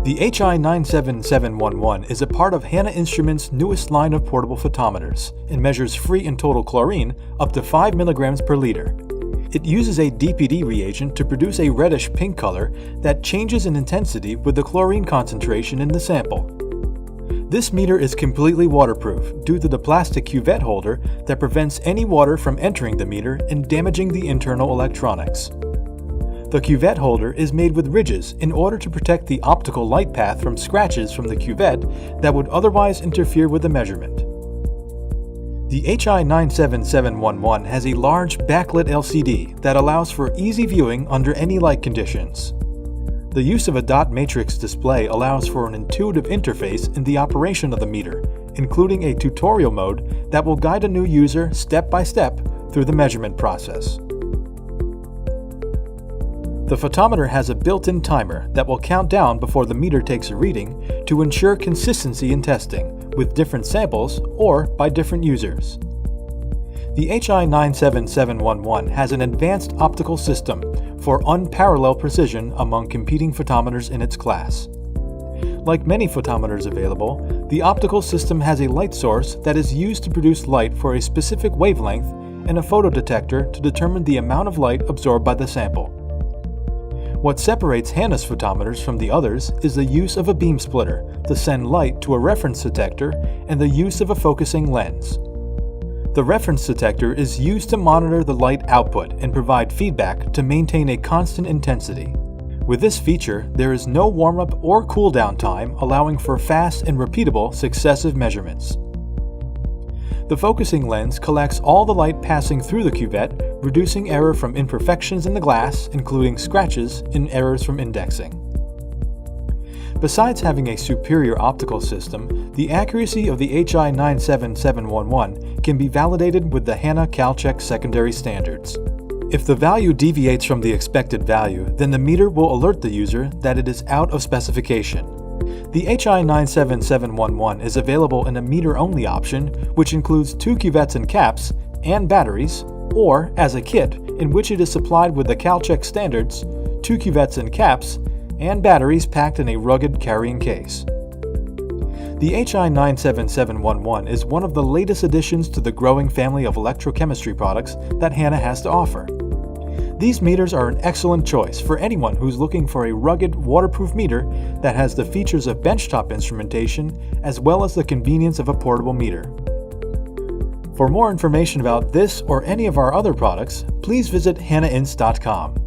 The HI97711 is a part of Hanna Instruments' newest line of portable photometers and measures free and total chlorine up to 5 mg per liter. It uses a DPD reagent to produce a reddish-pink color that changes in intensity with the chlorine concentration in the sample. This meter is completely waterproof due to the plastic cuvette holder that prevents any water from entering the meter and damaging the internal electronics. The cuvette holder is made with ridges in order to protect the optical light path from scratches from the cuvette that would otherwise interfere with the measurement. The HI97711 has a large backlit LCD that allows for easy viewing under any light conditions. The use of a dot matrix display allows for an intuitive interface in the operation of the meter, including a tutorial mode that will guide a new user step by step through the measurement process. The photometer has a built-in timer that will count down before the meter takes a reading to ensure consistency in testing, with different samples or by different users. The HI97711 has an advanced optical system for unparalleled precision among competing photometers in its class. Like many photometers available, the optical system has a light source that is used to produce light for a specific wavelength and a photodetector to determine the amount of light absorbed by the sample. What separates Hanna's photometers from the others is the use of a beam splitter to send light to a reference detector and the use of a focusing lens. The reference detector is used to monitor the light output and provide feedback to maintain a constant intensity. With this feature, there is no warm-up or cool-down time, allowing for fast and repeatable successive measurements. The focusing lens collects all the light passing through the cuvette, reducing error from imperfections in the glass, including scratches and errors from indexing. Besides having a superior optical system, the accuracy of the HI97711 can be validated with the Hanna CalCheck secondary standards. If the value deviates from the expected value, then the meter will alert the user that it is out of specification. The HI97711 is available in a meter-only option, which includes 2 cuvettes and caps and batteries, or as a kit, in which it is supplied with the CalCheck standards, 2 cuvettes and caps, and batteries packed in a rugged carrying case. The HI97711 is one of the latest additions to the growing family of electrochemistry products that Hanna has to offer. These meters are an excellent choice for anyone who's looking for a rugged, waterproof meter that has the features of benchtop instrumentation as well as the convenience of a portable meter. For more information about this or any of our other products, please visit hannainst.com.